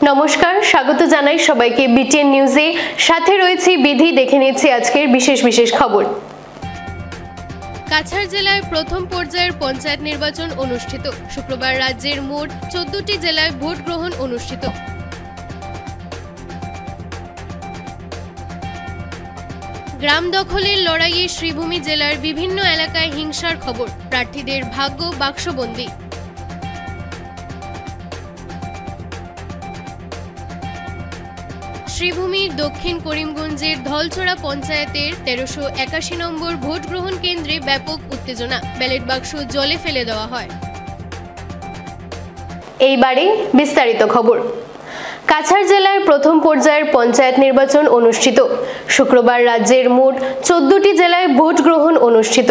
নমস্কার, স্বাগত জানাই সবাইকে বিটিএন নিউজে। সাথে রয়েছে বিধি। দেখে নিচ্ছি আজকের বিশেষ খবর। কাছাড় জেলায় প্রথম পর্যায়ের পঞ্চায়েত নির্বাচন অনুষ্ঠিত। শুক্রবার রাজ্যের মোট 14টি জেলায় ভোট গ্রহণ অনুষ্ঠিত। গ্রাম দখলের লড়াইয়ে শ্রীভূমি জেলার বিভিন্ন এলাকায় হিংসার খবর। প্রার্থীদের ভাগ্য বাক্সবন্দী। শ্রীভূমির দক্ষিণ করিমগঞ্জের ধলছড়া পঞ্চায়েতের 1381 নম্বর ভোট গ্রহণ কেন্দ্রে ব্যাপক উত্তেজনা। ব্যালট বাক্স জলে ফেলে দেওয়া হয়। এইবারে বিস্তারিত খবর। কাছাড় জেলায় প্রথম পর্যায়ের পঞ্চায়েত নির্বাচন অনুষ্ঠিত। শুক্রবার রাজ্যের মোট 14টি জেলায় ভোট গ্রহণ অনুষ্ঠিত।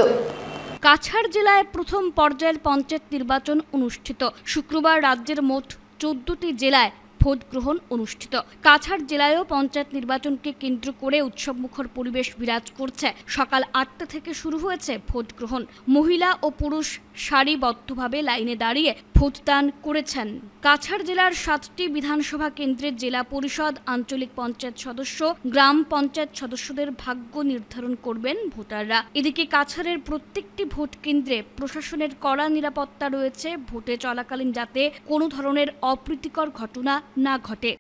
কাছাড় জেলায় প্রথম পর্যায়ের পঞ্চায়েত নির্বাচন অনুষ্ঠিত। শুক্রবার রাজ্যের মোট 14টি জেলায় ভোট গ্রহণ অনুষ্ঠিত। কাছাড় জেলায়ও পঞ্চায়েত নির্বাচনকে কেন্দ্র করে উৎসবমুখর পরিবেশ বিরাজ করছে। সকাল 8টা থেকে শুরু হয়েছে ভোট গ্রহণ। মহিলা ও পুরুষ সারিবদ্ধভাবে লাইনে দাঁড়িয়ে ভোটদান করেছেন। কাছাড় জেলার 7টি বিধানসভা কেন্দ্রের জেলা পরিষদ, আঞ্চলিক পঞ্চায়েত সদস্য, গ্রাম পঞ্চায়েত সদস্যদের ভাগ্য নির্ধারণ করবেন ভোটাররা। এদিকে কাছাড়ের প্রত্যেকটি ভোট কেন্দ্রে প্রশাসনের কড়া নিরাপত্তা রয়েছে, ভোটে চলাকালীন যাতে কোনো ধরনের অপ্রীতিকর ঘটনা না ঘটে।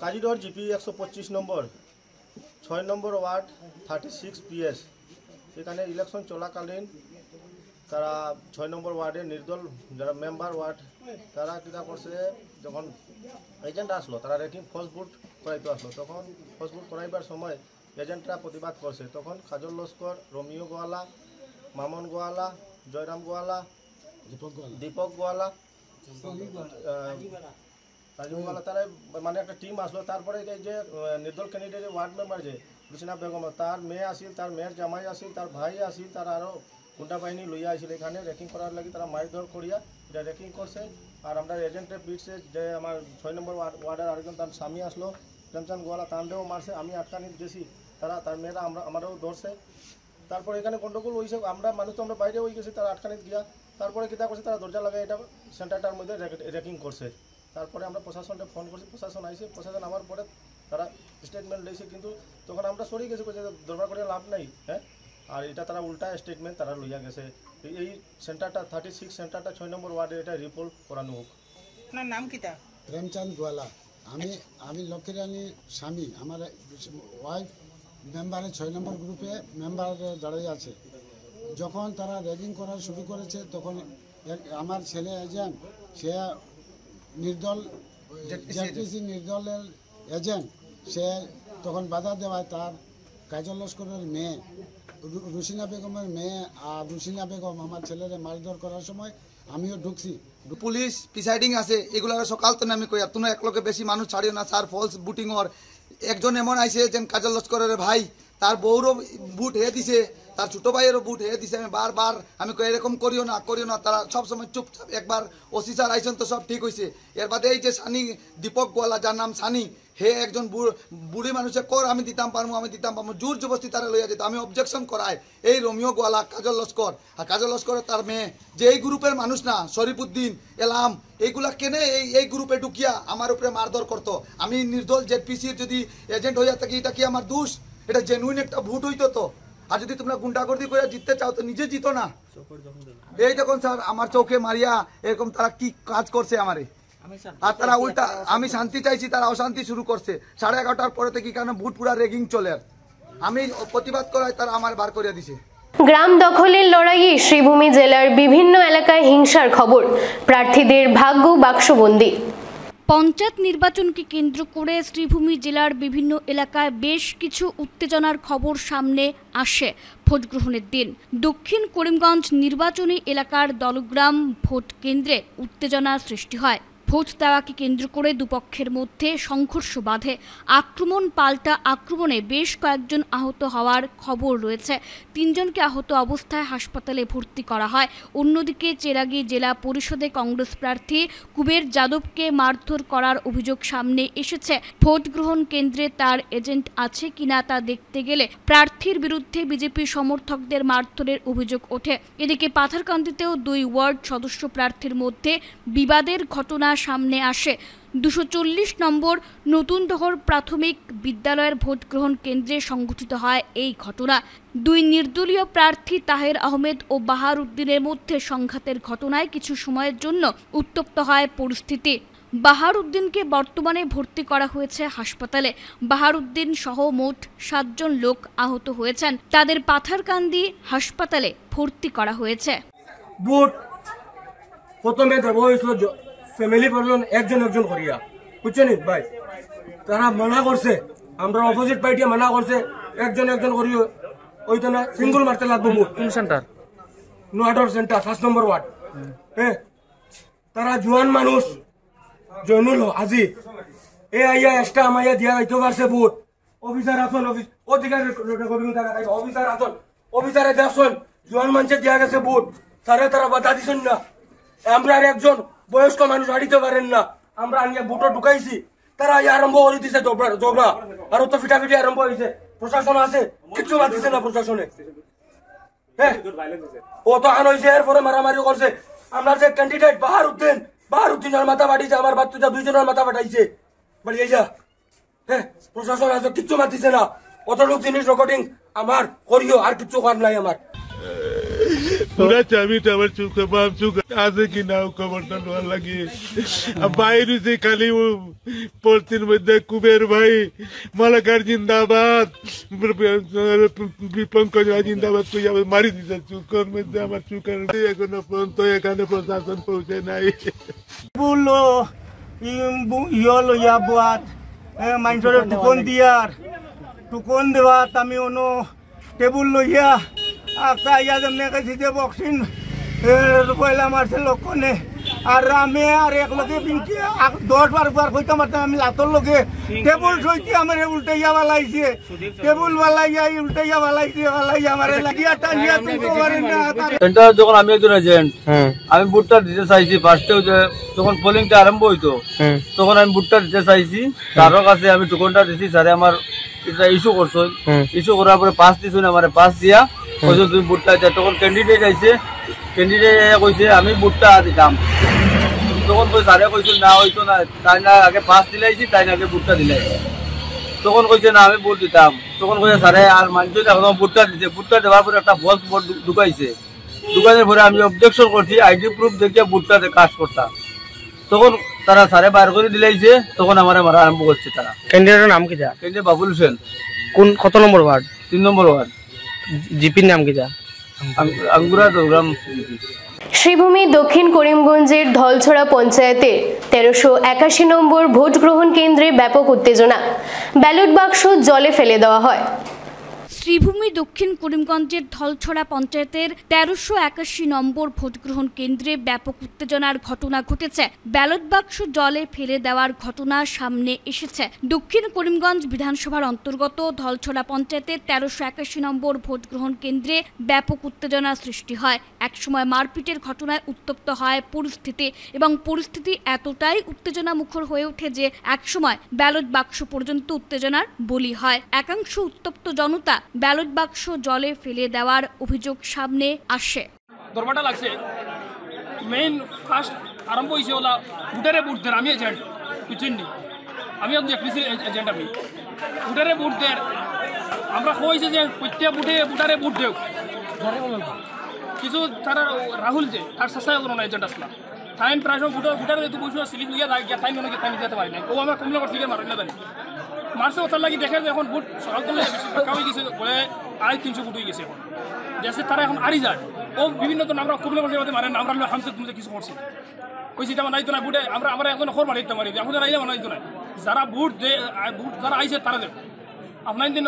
কাজিডর জিপি 125 নম্বর 6 নম্বর ওয়ার্ড 36 PS এখানে ইলেকশন চলাকালীন তারা 6 নম্বর ওয়ার্ডের নির্দল যারা মেম্বার ওয়ার্ড তারা কিনা করছে, যখন এজেন্ট আসলো তারা রেকিং ফার্স্ট ভোট করাইতে আসলো, তখন ফার্স্ট ভোট করাইবার সময় এজেন্টরা প্রতিবাদ করছে। তখন কাজল লস্কর, রোমিও গোয়ালা, মামন গোয়ালা, জয়রাম গোয়ালা, দীপক গোয়ালা, রাজীব গোয়ালা তারা মানে একটা টিম আসলো। তারপরে এই যে নির্দল ক্যান্ডিডেট ওয়ার্ড মেম্বার যে রুচিনা বেগম, তার মেয়ে আসিল, তার মেয়ের জামাই আসিল, তার ভাই আসিল, তার আরও গুন্ডা বাহিনী লইয়া আসিল। এখানে রেকিং করার লাগি তারা মারধর করিয়া এটা রেকিং করছে। আর আমরা এজেন্টের পিটছে যে আমার 6 নম্বর ওয়ার্ডের আরেকজন তার স্বামী আসলো প্রেমচাঁদ গোয়ালা, তান্ডেও মারছে। আমি আটকানি দিয়েছি, তারা তার মেয়েরা আমারও ধরছে। তারপরে এখানে গন্ডগোল হয়েছে, আমরা মানুষ তো আমরা বাইরে হয়ে গেছি, তারা আটকানি গিয়া তারপরে কী করছে, তারা দরজা লাগাই এটা সেন্টারটার মধ্যে রেকিং করছে। তারপরে আমরা প্রশাসনকে ফোন করছি, প্রশাসন আইসে, প্রশাসন আমার পরে তারা স্টেটমেন্ট দিয়েছে, কিন্তু তখন আমরা সরে গেছি যে দরবার করে লাভ নাই। হ্যাঁ, আর এটা তারা উল্টা স্টেটমেন্ট তারা লইয়া গেছে। এই সেন্টারটা 36 সেন্টারটা 6 নম্বর ওয়ার্ডে এটা রিপোর্ট করানো হোক। আপনার নাম কিটা? প্রেমচাঁদ গোয়ালা। আমি লক্ষ্মীরানী স্বামী, আমার ওয়াইফ মেম্বারে 6 নম্বর গ্রুপে মেম্বার দাঁড়াই আছে। যখন তারা র্যাগিং করা শুরু করেছে তখন আমার ছেলে এজেন্ট সে নির্দল জেডপিসি নির্দলের এজেন্ট সে তখন বাধা দেওয়ায় তার কাজল লস্করের মেয়ে রুসিনা বেগমের মেয়ে আর রুসিনা বেগম আমার ছেলেরে মারধর করার সময় আমিও ঢুকছি। পুলিশ প্রিসাইডিং আছে এগুলো সকাল তো আমি কই তোমরা এক লোকে বেশি মানুষ ছাড়িও না স্যার ফলস বুটিং ওর একজন এমন আইছে যেন কাজল লস্করের ভাই তার বউরও বুট হয়ে দিছে তার ছোট ভাইয়েরও বুট হয়ে দিছে। আমি বারবার আমি কই এরকম করিও না তারা সবসময় চুপচাপ। একবার ওসি স্যার আইসেন তো সব ঠিক হয়েছে। এর বাদে এই যে সানি দীপক গোয়ালা যার নাম সানি হে একজন বুড়ি মানুষের কর আমি দিতাম পারবো জোর জবস্তি তারা লইয়া যেত। আমি অবজেকশন করাই এই রোমিও গোয়ালা কাজল লস্কর আর কাজল লস্করের তার মেয়ে যে এই গ্রুপের মানুষ না শরীফুদ্দিন এলাম এইগুলা কেনে এই গ্রুপে ঢুকিয়া আমার উপরে মারধর করতো। আমি নির্দল জেডপিসির যদি এজেন্ট হইয়া থাকি এটা কি আমার দোষ? এটা জেনুইন একটা ভোট হইতো তো। আর যদি তোমরা গুন্ডাগর্দি করে জিততে চাও তো নিজে জিতো না। এই দেখুন স্যার আমার চোখে মারিয়া এরকম তারা কি কাজ করছে আমারে। আর তারা উল্টা আমি শান্তি চাইছি তারা অশান্তি শুরু করছে। 11:30টার পরে থেকে কারণ ভোট পুরা রেগিং চলে। আমি প্রতিবাদ করাই তারা আমার বার করিয়া দিছে। গ্রাম দখলের লড়াইয়ে শ্রীভূমি জেলার বিভিন্ন এলাকায় হিংসার খবর, প্রার্থীদের ভাগ্য বাক্সবন্দী। পঞ্চায়েত নির্বাচনকে কেন্দ্র করে শ্রীভূমি জেলার বিভিন্ন এলাকায় বেশ কিছু উত্তেজনার খবর সামনে আসে ভোট গ্রহণের দিন। দক্ষিণ করিমগঞ্জ নির্বাচনী এলাকার দলগ্রাম ভোট কেন্দ্রে উত্তেজনা সৃষ্টি হয়। ভোট দেওয়াকে কেন্দ্র করে দুপক্ষের মধ্যে সংঘর্ষ বাধে। আক্রমণ পাল্টা আক্রমণে বেশ কয়েকজন আহত হওয়ার খবর রয়েছে। 3 জনকে আহত অবস্থায় হাসপাতালে ভর্তি করা হয়। অন্যদিকে চেরাগী জেলা পরিষদে কংগ্রেস প্রার্থী কুবের যাদবকে মারধর করার অভিযোগ সামনে এসেছে। ভোট গ্রহণ কেন্দ্রে তার এজেন্ট আছে কিনা তা দেখতে গেলে প্রার্থীর বিরুদ্ধে বিজেপি সমর্থকদের মারধরের অভিযোগ ওঠে। এদিকে পাথারকান্দিতেও 2 ওয়ার্ড সদস্য প্রার্থীর মধ্যে বিবাদের ঘটনা সামনে আসে। 240 নম্বর নতুনডহর প্রাথমিক বিদ্যালয়ের ভোট গ্রহণ কেন্দ্রে সংঘটিত হয় এই ঘটনা। 2 নির্দলীয় প্রার্থী তাহের আহমেদ ও বাহার উদ্দিনের মধ্যে সংঘাতের ঘটনায় কিছু সময়ের জন্য উত্তপ্ত হয় পরিস্থিতি। বাহার উদ্দিনকে বর্তমানে ভর্তি করা হয়েছে হাসপাতালে। বাহার উদ্দিন সহ মোট 7 জন লোক আহত হয়েছেন। তাদের পাথারকান্দি হাসপাতালে ভর্তি করা হয়েছে। ভোট প্রথমে দেব হয়েছিল ফ্যামিলি পার্সন একজন করিয়া, বুঝছেন ভাই? তারা মানা করছে, আমরা অপোজিট পার্টি মানা করছে একজন করিও ওইতো না, সিঙ্গল মারতে লাগবো। ভোট কোন সেন্টার? নোয়াডর সেন্টার 7 নম্বর ওয়ার্ড। হ্যাঁ, তারা জোয়ান মানুষ জয়নুল আজি এ আইয়া এক্সট্রা আমাইয়া দিয়া যাইতে পারছে। ভোট অফিসার আসন অধিকারী অফিসার আসন অফিসারে দেখছেন জোয়ান মানুষে দিয়া গেছে ভোট, তারা বাধা দিচ্ছেন না। আমরা একজন বয়স্ক মানুষ হারিতে পারেন না, আমরা আনিয়া ভোট ঢুকাইছি, তারা আরম্ভ করে দিছে ঝগড়া আর তো ফিটাফিটি আরম্ভ হয়েছে। প্রশাসন আছে, কিচ্ছু বাদ দিছে না প্রশাসনে। হ্যাঁ, ও তো আন হয়েছে, এরপরে মারামারি করছে। আমরা যে ক্যান্ডিডেট বাহার উদ্দিনের মাথা বাড়িছে, আমার বাচ্চা 2 জনের মাথা বাড়াইছে বাড়িয়ে যা। হ্যাঁ, প্রশাসন আছে, কিচ্ছু বাদ দিছে না। অতটুক জিনিস রেকর্ডিং আমার করিও, আর কিচ্ছু কাজ নাই আমার। পুরা চাবিটা আমার চুকে বাপ চুক আছে কি না খবরটা নেওয়ার লাগে। বাইরে যে খালি পড়তির মধ্যে কুবের ভাই মালাকার জিন্দাবাদ, পঙ্কজ ভাই জিন্দাবাদ তুই মারি দিছে চুকের মধ্যে। আমার চুকের এখনো পর্যন্ত এখানে প্রশাসন পৌঁছে নাই। বললো লইয়া বাদ মানুষের টুকন দেওয়াত আমি অন্য টেবুল লইয়া আইয়া যেমনি গেছি যে বক্সিং পয়লা মারছে লক্ষণে। আর আমি আর এক লগে 10-12 বার কইতে মারতাম আমি লাতর লগে টেবুল সইতে আমার উল্টাইয়া বালাইছে, টেবুল বালাইয়া উল্টাইয়া বালাইছে আমার লাগিয়া টানিয়া তুলতে পারেন না। সেন্টার যখন আমি একজন এজেন্ট, আমি বুটটা দিতে চাইছি ফার্স্টে যখন পোলিংটা আরম্ভ হইতো তখন আমি বুটটা দিতে চাইছি। স্যারের কাছে আমি টোকনটা দিছি, স্যারে আমার এটা ইস্যু করছো, ইস্যু করার পরে পাস দিছো না, আমার পাস দিয়া কইছো তুমি বুটটা দিতে। তখন ক্যান্ডিডেট আইছে, ক্যান্ডিডেট কইছে আমি বুটটা দিতাম। তখন স্যারে কইছিল না হইতো না, তাই না আগে পাস দিলাইছি, তাই না আগে বুটটা দিলাইছি। তখন কইছে না আমি বুট দিতাম। তখন কইছে স্যারে আর মানুষ এখন বুটটা দিছে। বুটটা দেওয়ার পরে একটা ফলস ভোট ঢুকাইছে। ঢুকানোর পরে আমি অবজেকশন করছি, আইডি প্রুফ দেখিয়ে বুটটা কাজ করতাম। তখন তারা স্যারে বাইর করে দিলাইছে, তখন আমার মারা আরম্ভ করছে তারা। ক্যান্ডিডেটের নাম কি? ক্যান্ডিডেট বাবুল হোসেন। কত নম্বর ওয়ার্ড? 3 নম্বর ওয়ার্ড। জিপির নাম কি? আঙ্গুরা দৌরাম। শ্রীভূমি দক্ষিণ করিমগঞ্জের ধলছড়া পঞ্চায়েতে 1381 নম্বর ভোট গ্রহণ কেন্দ্রে ব্যাপক উত্তেজনা, ব্যালট বাক্স জলে ফেলে দেওয়া হয়। শ্রীভূমি দক্ষিণ করিমগঞ্জের ধলছড়া পঞ্চায়েতের 1381 নম্বর ভোটগ্রহণ কেন্দ্রে ব্যাপক উত্তেজনার ঘটনা ঘটেছে। ব্যালট বাক্স জলে ফেলে দেওয়ার ঘটনা সামনে এসেছে। দক্ষিণ করিমগঞ্জ বিধানসভার অন্তর্গত ধলছড়া পঞ্চায়েতের 1381 নম্বর ভোটগ্রহণ কেন্দ্রে ব্যাপক উত্তেজনার সৃষ্টি হয়। একসময় মারপিটের ঘটনায় উত্তপ্ত হয় পরিস্থিতি এবং পরিস্থিতি এতটাই উত্তেজনামুখর হয়ে ওঠে যে একসময় ব্যালট বাক্স পর্যন্ত উত্তেজনার বলি হয়। একাংশ উত্তপ্ত জনতা ব্যালট বাক্স জলে ফেলে দেওয়ার অভিযোগ সামনে আসে। দরবারটা লাগছে মেইন ফার্স্ট আরম্ভ হয়েছে ওলা ভোটারে ভোট দেয়। আমি এজেন্ট বুঝছেন নি, আমি এজেন্ট, আমি ভোটারে ভোট দেয়। আমরা হয়েছে যে প্রত্যেক ভোটারে ভোট দেও। কিছু তারা রাহুল যে তার চেষ্টা করো না এজেন্ট আসলাম টাইম প্রায় ভোটারে যেহেতু বসে স্লিপ লিয়ে টাইম অনেক টাইম যেতে পারি না। ও আমরা কমলা করছি মারি না জানি মার্চে ওটার লাগে দেখে এখন ভোট সকাল করলে ফাঁকা হয়ে গেছে বলে 250-300 ভোট হয়ে গেছে। এখন দেশে তারা এখন আড়ি যায়। ও বিভিন্ন তো আমরা কমলা করতে মারেন আমরা হামসে তুমি কিছু করছি ওই সেটা মানে না ভোটে আমরা এখন খবর মারি দিতে পারি এখন আইলে মানে না যারা ভোট যারা আইসে তারা দেব। আপনার দিন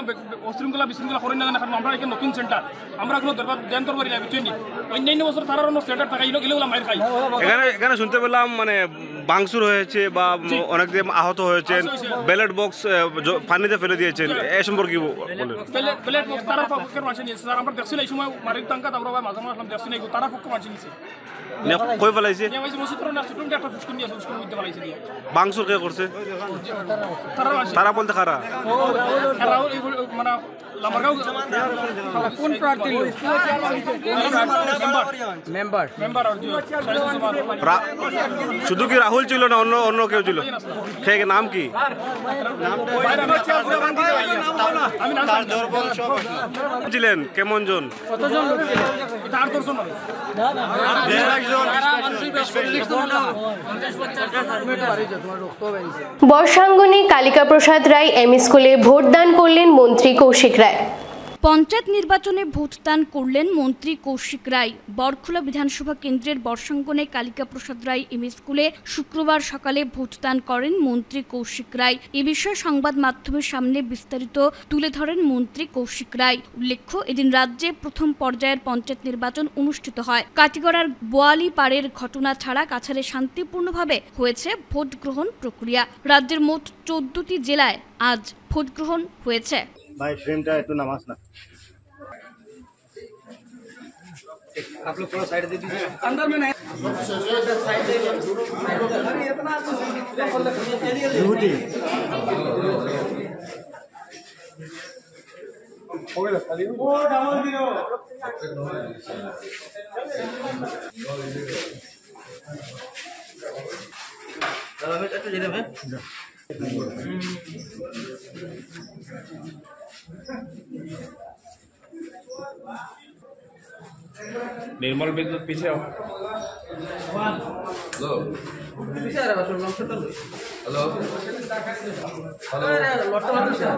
অশৃঙ্খলা বিশৃঙ্খলা করেন না কারণ আমরা এখানে নতুন সেন্টার আমরা কোনো জ্ঞান তরবারি না বুঝছেন নি। অন্যান্য বছর তারা অন্য সেন্টার থাকা এগুলো মায়ের খাই। এখানে শুনতে পেলাম মানে ভাঙচুর হয়েছে বা অনেক আহত হয়েছেন, ব্যালট বক্স পানিতে ফেলে দিয়েছেন, এই সম্পর্কে ব্যালট বক্স তারা পক্ষের মানুষ নিয়েছে স্যার। আমরা দেখছি না এই সময় মারির টাঙ্কা আমরা মাঝে মাঝে দেখছি না তারা পক্ষের মানুষ নিয়েছে। কই ফেলাইছে ভাঙচুর কে করছে তারা বলতে খারা শুধু কি রাহুল ছিল না অন্য কেউ ছিল? নাম কি? ছিলেন কেমন জন? বর্ষাঙ্গনে কালিকা প্রসাদ রায় এম স্কুলে ভোটদান করলেন মন্ত্রী কৌশিক রায়। পঞ্চায়েত নির্বাচনে ভোটদান করলেন মন্ত্রী কৌশিক রায়। বরখোলা বিধানসভা কেন্দ্রের বর্ষাঙ্গনে কালিকা প্রসাদ রায় এম স্কুলে শুক্রবার সকালে ভোটদান করেন মন্ত্রী কৌশিক রায়। এ বিষয়ে সংবাদ মাধ্যমের সামনে বিস্তারিত তুলে ধরেন মন্ত্রী কৌশিক রায়। উল্লেখ্য, এদিন রাজ্যে প্রথম পর্যায়ের পঞ্চায়েত নির্বাচন অনুষ্ঠিত হয়। কাটিগড়ার বোয়ালি পাড়ের ঘটনা ছাড়া কাছাড়ে শান্তিপূর্ণভাবে হয়েছে ভোট গ্রহণ প্রক্রিয়া। রাজ্যের মোট 14টি জেলায় আজ ভোট গ্রহণ হয়েছে। भाई फ्रेमটা একটু নামাজ না आप लोग थोड़ा साइड दे दीजिए अंदर में नहीं ड्यूटी हो गया खाली वो डाउन दियो चलो मैं अच्छा जेल में निर्मल बिल्कुल पीछे आओ। हेलो पीछे आ रहा है लॉन्ग शॉट हेलो हेलो अरे लॉट मार पीछे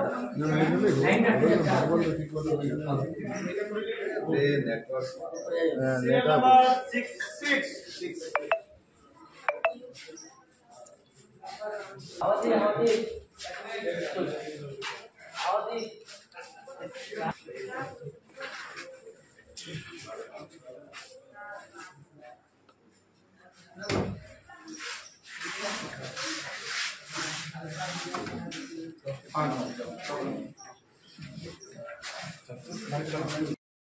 नेटवर्क 6 आवती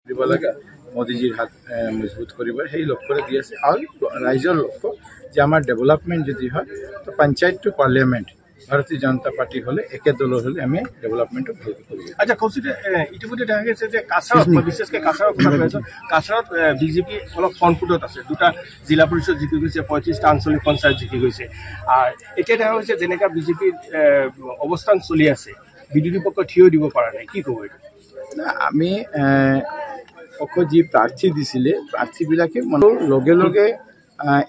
দিব লাগে মোদীজির হাত মজবুত করিবার সেই লক্ষ্যরে দিয়েছে আর রাইজর লক্ষ্য যে আমার ডেভেলপমেন্ট যদি হয় তো পঞ্চায়েত টু পার্লিয়ামেন্ট ভারতীয় জনতা পার্টি হলে একে দল হলে আমি ডেভেলপমেন্টও ভালকে করি। আচ্ছা কৌশিক ইতিমধ্যে দেখা গেছে যে কাছাৰত বিশেষকৈ কাছাৰত কাছাৰত বিজেপি অলপ ফ্ৰণ্টফুটত আছে। দুটা জিলা পৰিষদ জিকি গৈছে, 35টা আঞ্চলিক পঞ্চায়ত জিকি গৈছে। আৰু এতিয়া দেখা হৈছে যেনেকুৱা বিজেপিৰ অৱস্থান চলি আছে, বিৰোধী পক্ষ থিয় দিব পৰা নাই, কি ক'ব এইটো? আমি যি প্ৰাৰ্থী দিছিলে প্ৰাৰ্থীবিলাকে লগে লগে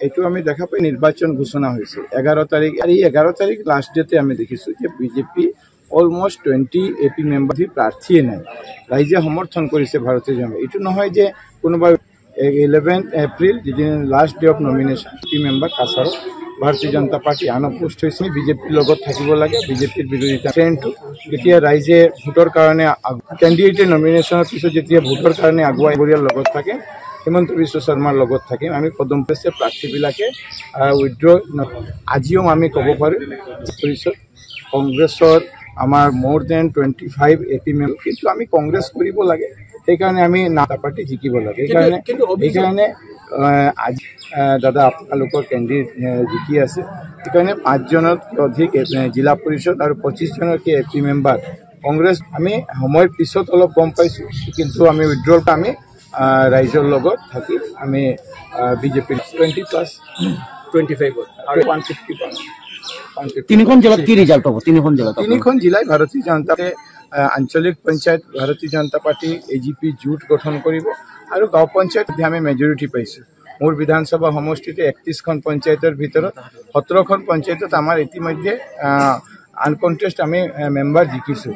এইটো আমি দেখা পাই নিৰ্বাচন ঘোষণা হৈছে 11 তাৰিখ আৰু এই 11 তাৰিখ লাষ্ট ডেটে আমি দেখিছোঁ যে বিজেপি অলমষ্ট 20 এপি মেম্বাৰ প্ৰাৰ্থীয়ে নাই, ৰাইজে সমৰ্থন কৰিছে ভাৰতীয় জনতা। এইটো নহয় যে কোনোবা 11 এপ্ৰিল যিদিন last day of nomination AP member কাছাৰত ভাৰতীয় জনতা পাৰ্টি আনপোষ্ট হৈছে বিজেপিৰ লগত থাকিব লাগে বিজেপিৰ বিৰোধিতা ট্ৰেণ্ডটো যেতিয়া ৰাইজে ভোটৰ কাৰণে কেণ্ডিডেটে নমিনেশ্যনৰ পিছত যেতিয়া ভোটৰ কাৰণে আগুৱাই বৰিয়াৰ লগত থাকে হিমন্ত বিশ্ব শৰ্মাৰ লগত থাকিম আমি কদম পেছে প্ৰাৰ্থীবিলাকে উইথড্ৰ আজিও আমি ক'ব পাৰোঁ পিছত কংগ্ৰেছৰ আমাৰ মোৰ দেন 25 AP মেম্বাৰ কিন্তু আমি কংগ্ৰেছ কৰিব লাগে সেইকাৰণে আমি জনতা পাৰ্টি জিকিব লাগে সেইকাৰণে আজি দাদা আপোনালোকৰ কেণ্ডিডেট জিকি আছে সেইকাৰণে 5জনতকৈ অধিক জিলা পৰিষদ আৰু 25জনতকৈ AP মেম্বাৰ কংগ্ৰেছ আমি সময়ৰ পিছত অলপ গম পাইছোঁ কিন্তু আমি উইথড্ৰল আমি ৰাইজৰ লগত থাকি আমি বিজেপিৰ 20+25 আৰু 150 তিনিখন জিলাত কি ৰিজাল্ট হ'ব তিনিখন জিলাই ভাৰতীয় জনতা আঞ্চলিক পঞ্চায়ত ভাৰতীয় জনতা পাৰ্টি AGP জোট গঠন কৰিব আৰু গাঁও পঞ্চায়ত আমি মেজৰিটি পাইছোঁ মোৰ বিধানসভা সমষ্টিতে 31খন পঞ্চায়তৰ ভিতৰত 17খন পঞ্চায়তত আমাৰ ইতিমধ্যে আনকনটেষ্ট আমি মেম্বাৰ জিকিছোঁ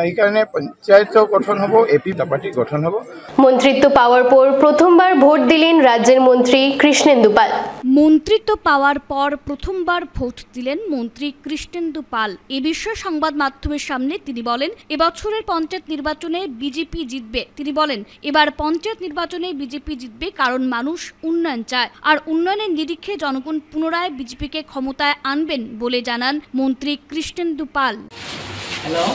এইকাৰণে পঞ্চায়ত গঠন হ'ব AP পার্টি গঠন হ'ব মন্ত্রিত্ব পাওয়ার পর প্রথমবার ভোট দিলেন রাজ্যের মন্ত্রী কৃষ্ণেন্দু পাল মন্ত্রিত্ব পাওয়ার পর প্রথমবার ভোট দিলেন মন্ত্রী কৃষ্ণেন্দু পাল এ বিষয়ে সংবাদ মাধ্যমের সামনে তিনি বলেন এবছরের পঞ্চায়েত নির্বাচনে বিজেপি জিতবে তিনি বলেন এবার পঞ্চায়েত নির্বাচনে বিজেপি জিতবে কারণ মানুষ উন্নয়ন চায় আর উন্নয়নের নিরিখে জনগণ পুনরায় বিজেপিকে ক্ষমতায় আনবেন বলে জানান মন্ত্রী কৃষ্ণেন্দু পাল hello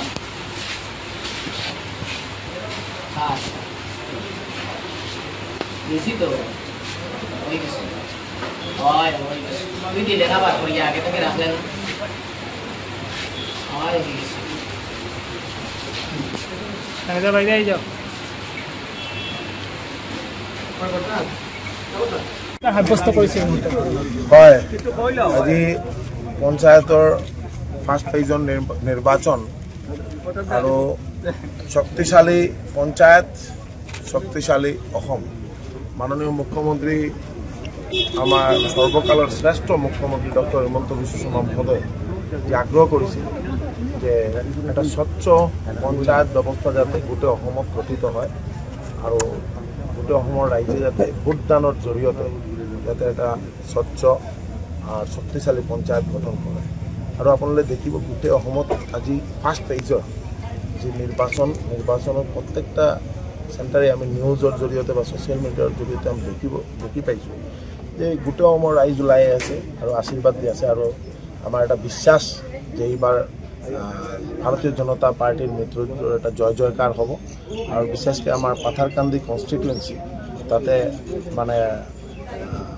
Easy to. We did it about for ya. Get the grass. হয় আজি পঞ্চায়তৰ ফাৰ্ষ্ট ফেজৰ নিৰ্বাচন আৰু শক্তিশালী পঞ্চায়ত শক্তিশালী অসম মাননীয় মুখ্যমন্ত্রী আমার সর্বকালের শ্রেষ্ঠ মুখ্যমন্ত্রী ডক্টর হিমন্ত বিশ্ব শর্মা মহোদয় যে আগ্রহ করেছিল যে একটা স্বচ্ছ পঞ্চায়ত ব্যবস্থা যাতে গোটে অসমত গঠিত হয় আর গোটে অসমৰ রাইজে যাতে ভোটদানৰ জৰিয়তে যাতে এটা স্বচ্ছ আর শক্তিশালী পঞ্চায়ত গঠন করে আর আপনারা দেখিব গোটে অসমত আজি ফার্স্ট ফেজৰ যে নিৰ্বাচনৰ প্ৰত্যেকটা চেণ্টাৰে আমি নিউজৰ জৰিয়তে বা ছ'চিয়েল মিডিয়াৰ জৰিয়তে আমি দেখি পাইছোঁ যে গোটেই অসমৰ ৰাইজ ওলাই আছে আৰু আশীৰ্বাদ দি আছে আৰু আমাৰ এটা বিশ্বাস যে এইবাৰ ভাৰতীয় জনতা পাৰ্টিৰ নেতৃত্বৰ এটা জয় জয়কাৰ হ'ব আৰু বিশেষকৈ আমাৰ পাথাৰকান্দি কনষ্টিটুৱেঞ্চি তাতে মানে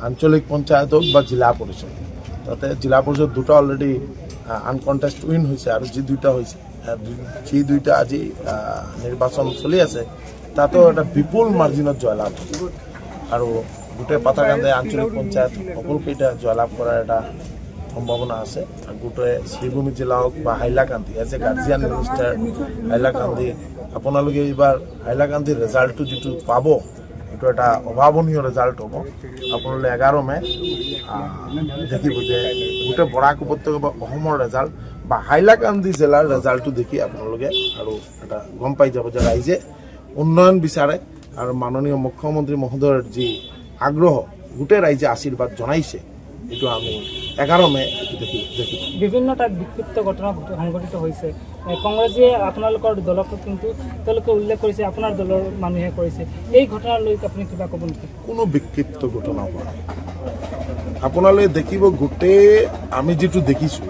আঞ্চলিক পঞ্চায়ত হওক বা জিলা পৰিষদ তাতে জিলা পৰিষদ দুটা অলৰেডি আনকনটেষ্ট উইন হৈছে আৰু যি দুটা হৈছে যি দুইটা আজি নিৰ্বাচন চলি আছে তাতো এটা বিপুল মাৰ্জিনত জয়লাভ আৰু গোটেই পাথাৰকান্দি আঞ্চলিক পঞ্চায়ত সকলোকেইটা জয়লাভ কৰাৰ এটা সম্ভাৱনা আছে আৰু গোটেই শ্ৰীভূমি জিলা হওক বা Hailakandi as a guardian minister Hailakandi আপোনালোকে এইবাৰ হাইলাকান্দিৰ ৰেজাল্টটো যিটো পাব এইটো এটা অভাৱনীয় ৰেজাল্ট হ'ব আপোনালোকে 11 মে দেখিব যে গোটেই বৰাক উপত্যকা বা অসমৰ ৰেজাল্ট বা হাইলাকান্দি জিলাৰ ৰেজাল্টটো দেখি আপোনালোকে আৰু এটা গম পাই যাব যে ৰাইজে উন্নয়ন বিচাৰে আৰু মাননীয় মুখ্যমন্ত্ৰী মহোদয়ৰ যি আগ্ৰহ গোটেই ৰাইজে আশীৰ্বাদ জনাইছে এইটো আমি 11 মে দেখি বিভিন্ন তাত বিক্ষিপ্ত ঘটনা সংঘটিত হৈছে কংগ্ৰেছে আপোনালোকৰ দলক কিন্তু তেওঁলোকে উল্লেখ কৰিছে আপোনাৰ দলৰ মানুহে কৰিছে এই ঘটনাৰ লৈ আপুনি কিবা ক'ব নেকি কোনো বিক্ষিপ্ত ঘটনা হোৱা নাই আপোনালোকে দেখিব গোটেই আমি যেটো দেখিছোঁ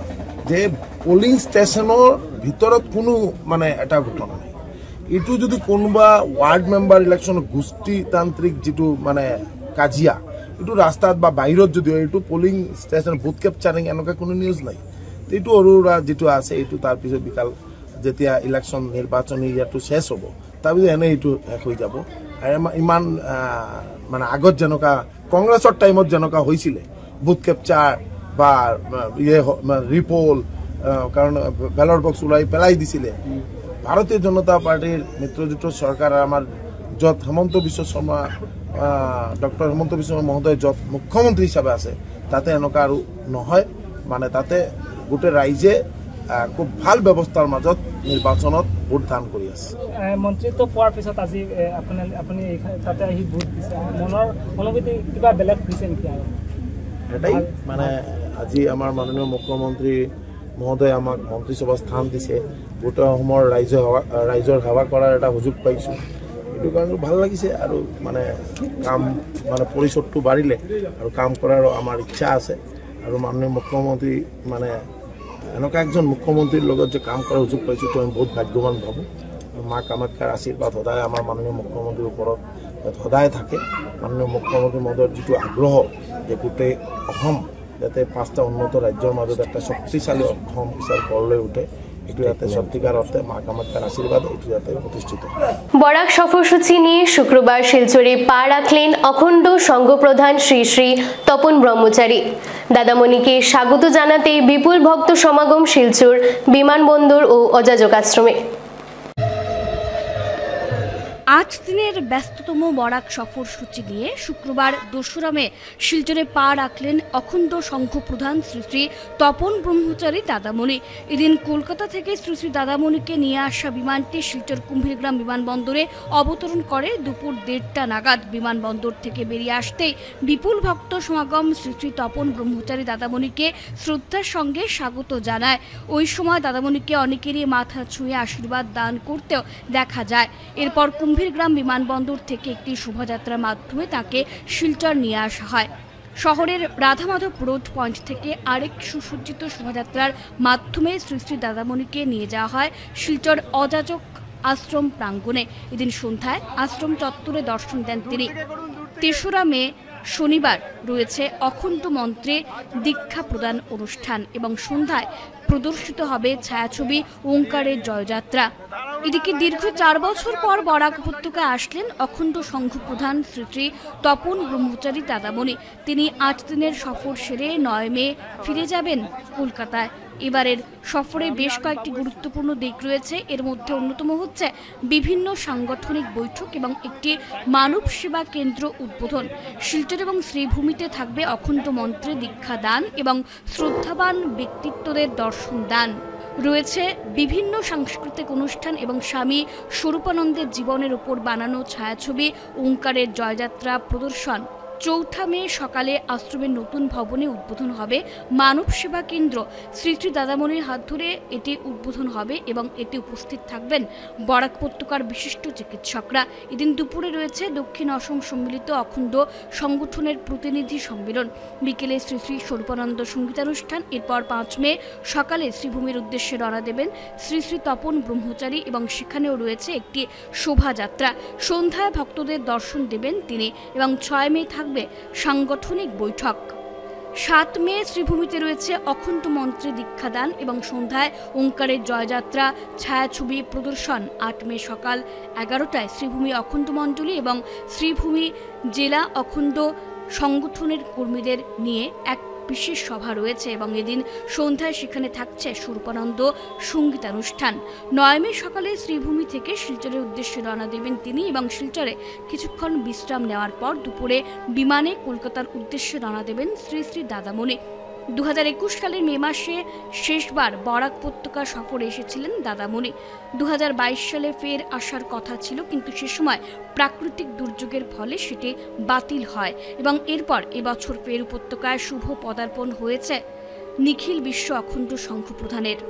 যে পোলিং ষ্টেচনৰ ভিতৰত কোনো মানে এটা ঘটনা নাই এইটো যদি কোনোবা ওয়ার্ড মেম্বার ইলেকশন গোষ্ঠীতান্ত্রিক যেটো মানে কাজিয়া এইটো রাস্তাত বা বাহিৰত যদি এইটো পোলিং ষ্টেচন বুথ ক্যাপচারিং এনেকুৱা কোনো নিউজ নাই এইটো অৰুৰা যেটো আছে এইটো তাৰ পিছত বিকাল যেতিয়া ইলেকশন নিৰ্বাচনী ইয়াটো শেষ হ'ব তাৰপিছত এনে এইটো শেষ হৈ যাব ইমান মানে আগত যেনেকুৱা কংগ্ৰেছৰ টাইমত যেনেকুৱা হৈছিলে বুথ ক্যাপচাৰ বা ৰিপোল কাৰণ ব্যালট বক্স ওলাই পেলাই দিছিলে ভারতীয় জনতা পার্টির নেতৃত্ব সরকার আমার যত হিমন্ত বিশ্ব শর্মা ডক্টর হিমন্ত বিশ্ব শর্মা মহোদয় যত মুখ্যমন্ত্রী হিসাবে আছে তাতে এনেকুৱা আৰু নহয় মানে তাতে গোটেই ৰাইজে খুব ভাল ব্যৱস্থাৰ মাজত নিৰ্বাচনত ভোট দান কৰি আছে মন্ত্ৰীত্ব পোৱাৰ পিছত আজি আপুনি তাতে আহি ভোট দিছে মনৰ অনুভূতি কিবা বেলেগ দিছে নেকি এটাই মানে আজি আমাৰ মাননীয় মুখ্যমন্ত্ৰী মহোদয় আমাক মন্ত্ৰীসভা স্থান দিছে, গোটেই অসমৰ ৰাইজৰ সেৱা কৰাৰ এটা সুযোগ পাইছোঁ। এইটো কাৰণে ভাল লাগিছে আৰু মানে কাম মানে পৰিচয়টো বাঢ়িলে আৰু কাম কৰাৰ আমাৰ ইচ্ছা আছে। আৰু মাননীয় মুখ্যমন্ত্ৰী মানে এনেকুৱা একজন মুখ্যমন্ত্ৰীৰ লগত যে কাম কৰাৰ সুযোগ পাইছোঁ, তো আমি বহুত ভাগ্যৱান ভাবোঁ। মা কামাখ্যাৰ আশীৰ্বাদ সদায় আমাৰ মাননীয় মুখ্যমন্ত্ৰীৰ ওপৰত সদায় থাকে। মাননীয় মুখ্যমন্ত্ৰী মহোদয়ৰ যিটো আগ্ৰহ যে গোটেই অসম যাতে 5টা উন্নত ৰাজ্যৰ মাজত একটা শক্তিশালী অসম হিচাপে গঢ়লৈ উঠে, এটু যাতে সত্যিকার অর্থে মা কামাখ্যার আশীর্বাদ এটু যাতে প্রতিষ্ঠিত। বরাক সফরসূচি নিয়ে শুক্রবার শিলচরে পা রাখলেন অখণ্ড সংঘ প্রধান শ্রী শ্রী তপন ব্রহ্মচারী। দাদামণিকে স্বাগত জানাতে বিপুল ভক্ত সমাগম শিলচর বিমানবন্দর ও অযাজক আশ্রমে। 8 দিনের ব্যস্ততম বরাক সফরসূচি নিয়ে শুক্রবার 2রা মে শিলচরে পা রাখলেন অখণ্ড সংঘ প্রধান শ্রী শ্রী তপন ব্রহ্মচারী দাদামণি। এদিন কলকাতা থেকে শ্রী শ্রী দাদামণিকে নিয়ে আসা বিমানটি শিলচর কুম্ভীরগ্রাম বিমানবন্দরে অবতরণ করে দুপুর 1:30টা নাগাদ। বিমানবন্দর থেকে বেরিয়ে আসতেই বিপুল ভক্ত সমাগম শ্রী শ্রী তপন ব্রহ্মচারী দাদামণিকে শ্রদ্ধার সঙ্গে স্বাগত জানায়। ওই সময় দাদামণিকে অনেকেরই মাথা ছুঁয়ে আশীর্বাদ দান করতেও দেখা যায়। এরপর কুম্ভীরগ্রাম বিমানবন্দর থেকে একটি শোভাযাত্রার মাধ্যমে তাকে শিলচর নিয়ে আসা হয়। শহরের রাধামাধব রোড পয়েন্ট থেকে আরেক সুসজ্জিত শোভাযাত্রার মাধ্যমে শ্রী শ্রী দাদামণিকে নিয়ে যাওয়া হয় শিলচর অযাজক আশ্রম প্রাঙ্গণে। এদিন সন্ধ্যায় আশ্রম চত্বরে দর্শন দেন তিনি। 3রা মে শনিবার রয়েছে অখণ্ড মন্ত্রে দীক্ষা প্রদান অনুষ্ঠান এবং সন্ধ্যায় প্রদর্শিত হবে ছায়াছবি ওঙ্কারের জয়যাত্রা। এদিকে দীর্ঘ 4 বছর পর বরাক উপত্যকায় আসলেন অখণ্ড সংঘ প্রধান শ্রী শ্রী তপন ব্রহ্মচারী দাদামণি। তিনি 8 দিনের সফর সেরে 9 মে ফিরে যাবেন কলকাতায়। এবারের সফরে বেশ কয়েকটি গুরুত্বপূর্ণ দিক রয়েছে। এর মধ্যে অন্যতম হচ্ছে বিভিন্ন সাংগঠনিক বৈঠক এবং একটি মানব সেবা কেন্দ্র উদ্বোধন। শিলচর এবং শ্রীভূমিতে থাকবে অখণ্ড মন্ত্রে দীক্ষা দান এবং শ্রদ্ধাবান ব্যক্তিত্বদের দর্শন দান। রয়েছে বিভিন্ন সাংস্কৃতিক অনুষ্ঠান এবং স্বামী স্বরূপানন্দের জীবনের উপর বানানো ছায়াছবি ওঙ্কারের জয়যাত্রা প্রদর্শন। 4ঠা মে সকালে আশ্রমের নতুন ভবনে উদ্বোধন হবে মানব সেবা কেন্দ্র। শ্রী শ্রী দাদামণির হাত ধরে এটি উদ্বোধন হবে এবং এতে উপস্থিত থাকবেন বরাক উপত্যকার বিশিষ্ট চিকিৎসকরা। এদিন দুপুরে রয়েছে দক্ষিণ অসম সম্মিলিত অখণ্ড সংগঠনের প্রতিনিধি সম্মেলন। বিকেলে শ্রী শ্রী স্বরূপানন্দ সঙ্গীতানুষ্ঠান। এরপর 5 মে সকালে শ্রীভূমির উদ্দেশ্যে রওনা দেবেন শ্রী শ্রী তপন ব্রহ্মচারী এবং সেখানেও রয়েছে একটি শোভাযাত্রা। সন্ধ্যায় ভক্তদের দর্শন দেবেন তিনি এবং 6 মে থাকবে সাংগঠনিক বৈঠক। 7 মে শ্রীভূমিতে রয়েছে অখণ্ড মন্ত্রে দীক্ষাদান এবং সন্ধ্যায় ওঙ্কারের জয়যাত্রা ছায়াছবি প্রদর্শন। 8 মে সকাল 11টায় শ্রীভূমি অখণ্ড মণ্ডলী এবং শ্রীভূমি জেলা অখণ্ড সংগঠনের কর্মীদের নিয়ে এক বিশেষ সভা রয়েছে এবং এদিন সন্ধ্যায় সেখানে থাকছে স্বরূপানন্দ সঙ্গীতানুষ্ঠান। 9 মে সকালে শ্রীভূমি থেকে শিলচরের উদ্দেশ্যে রওনা দেবেন তিনি এবং শিলচরে কিছুক্ষণ বিশ্রাম নেওয়ার পর দুপুরে বিমানে কলকাতার উদ্দেশ্যে রওনা দেবেন শ্রী শ্রী দাদামণি। 2021 সালের মে মাসে শেষবার বরাক উপত্যকা সফরে এসেছিলেন দাদামণি। 2022 সালে ফের আসার কথা ছিল, কিন্তু সে সময় প্রাকৃতিক দুর্যোগের ফলে সেটি বাতিল হয় এবং এরপর এবছর ফের উপত্যকায় শুভ পদার্পণ হয়েছে নিখিল বিশ্ব অখণ্ড সংঘ প্রধানের।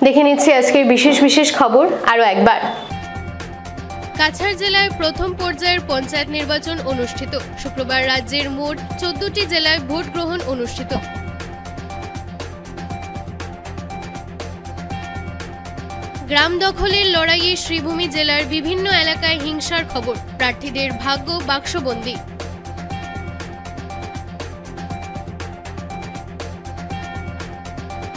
দেখে নিচ্ছি আজকের বিশেষ খবর আরো একবার। কাছাড় জেলায় প্রথম পর্যায়ের পঞ্চায়েত নির্বাচন অনুষ্ঠিত। শুক্রবার রাজ্যের মোট 14টি জেলায় ভোট গ্রহণ অনুষ্ঠিত। গ্রাম দখলের লড়াইয়ে শ্রীভূমি জেলার বিভিন্ন এলাকায় হিংসার খবর, প্রার্থীদের ভাগ্য বাক্সবন্দী।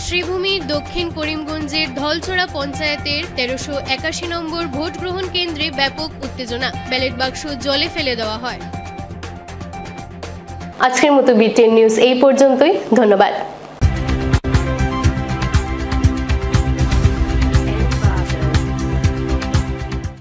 শ্রীভূমির দক্ষিণ করিমগঞ্জের ধলছড়া পঞ্চায়েতের 1381 নম্বর ভোট গ্রহণ কেন্দ্রে ব্যাপক উত্তেজনা, ব্যালট বাক্স জলে ফেলে দেওয়া হয়। আজকের মতো BTN নিউজ এই পর্যন্তই। ধন্যবাদ।